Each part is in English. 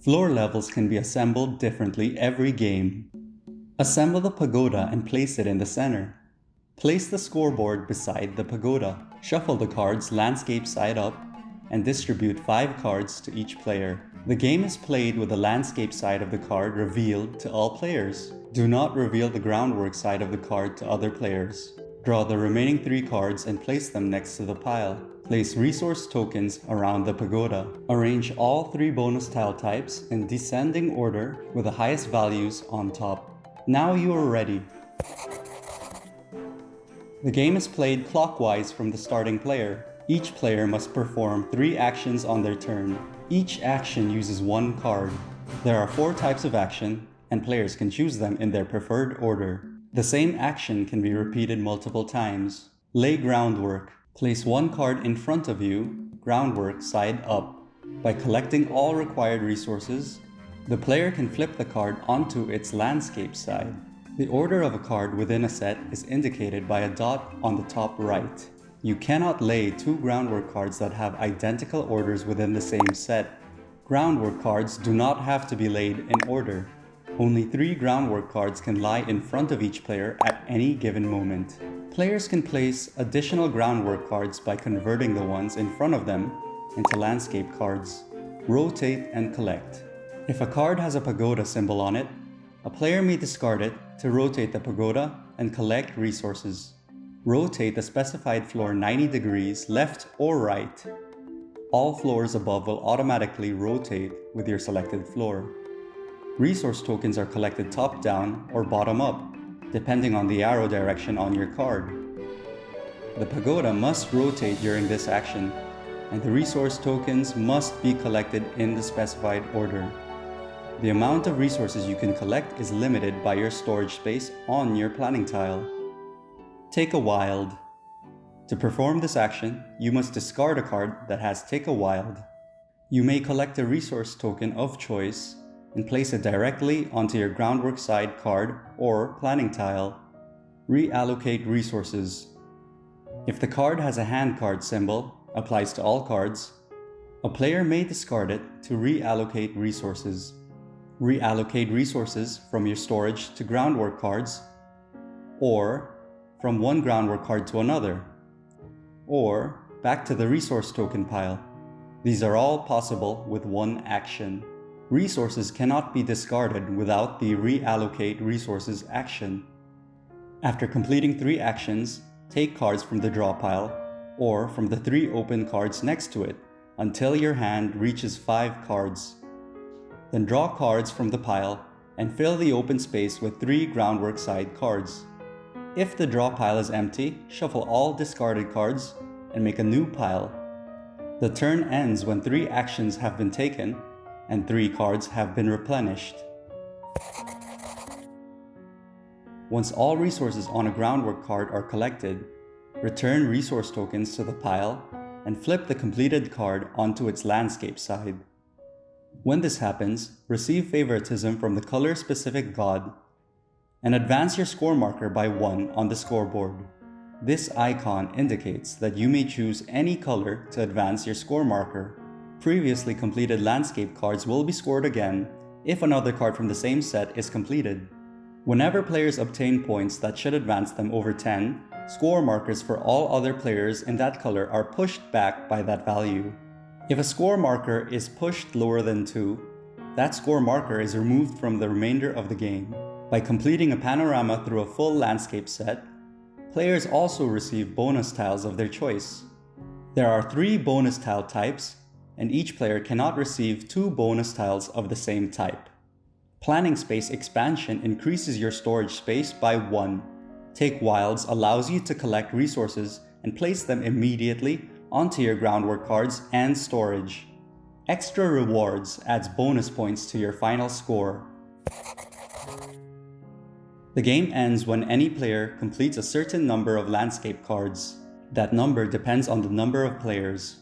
Floor levels can be assembled differently every game. Assemble the pagoda and place it in the center. Place the scoreboard beside the pagoda. Shuffle the cards landscape side up and distribute 5 cards to each player. The game is played with the landscape side of the card revealed to all players. Do not reveal the groundwork side of the card to other players. Draw the remaining 3 cards and place them next to the pile. Place resource tokens around the pagoda. Arrange all 3 bonus tile types in descending order with the highest values on top. Now you are ready. The game is played clockwise from the starting player. Each player must perform 3 actions on their turn. Each action uses 1 card. There are 4 types of action, and players can choose them in their preferred order. The same action can be repeated multiple times. Lay groundwork. Place 1 card in front of you, groundwork side up. By collecting all required resources, the player can flip the card onto its landscape side. The order of a card within a set is indicated by a dot on the top right. You cannot lay 2 groundwork cards that have identical orders within the same set. Groundwork cards do not have to be laid in order. Only 3 groundwork cards can lie in front of each player at any given moment. Players can place additional groundwork cards by converting the ones in front of them into landscape cards. Rotate and collect. If a card has a pagoda symbol on it, a player may discard it to rotate the pagoda and collect resources. Rotate the specified floor 90 degrees left or right. All floors above will automatically rotate with your selected floor. Resource tokens are collected top down or bottom up, depending on the arrow direction on your card. The pagoda must rotate during this action, and the resource tokens must be collected in the specified order. The amount of resources you can collect is limited by your storage space on your planning tile. Take a Wild. To perform this action, you must discard a card that has Take a Wild. You may collect a resource token of choice and place it directly onto your groundwork side card or planning tile. Reallocate resources. If the card has a hand card symbol, applies to all cards, a player may discard it to reallocate resources. Reallocate resources from your storage to groundwork cards, or from one groundwork card to another, or back to the resource token pile. These are all possible with one action. Resources cannot be discarded without the reallocate resources action. After completing 3 actions, take cards from the draw pile or from the 3 open cards next to it until your hand reaches 5 cards. Then draw cards from the pile and fill the open space with 3 groundwork side cards. If the draw pile is empty, shuffle all discarded cards and make a new pile. The turn ends when 3 actions have been taken and 3 cards have been replenished. Once all resources on a groundwork card are collected, return resource tokens to the pile and flip the completed card onto its landscape side. When this happens, receive favoritism from the color-specific god and advance your score marker by 1 on the scoreboard. This icon indicates that you may choose any color to advance your score marker. Previously completed landscape cards will be scored again if another card from the same set is completed. Whenever players obtain points that should advance them over 10, score markers for all other players in that color are pushed back by that value. If a score marker is pushed lower than 2, that score marker is removed from the remainder of the game. By completing a panorama through a full landscape set, players also receive bonus tiles of their choice. There are 3 bonus tile types, and each player cannot receive 2 bonus tiles of the same type. Planning space expansion increases your storage space by 1. Take Wilds allows you to collect resources and place them immediately onto your groundwork cards and storage. Extra Rewards adds bonus points to your final score. The game ends when any player completes a certain number of landscape cards. That number depends on the number of players.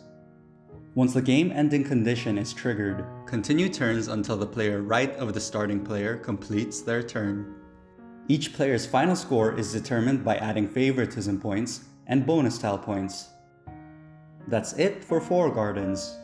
Once the game ending condition is triggered, continue turns until the player right of the starting player completes their turn. Each player's final score is determined by adding favoritism points and bonus tile points. That's it for 4 Gardens.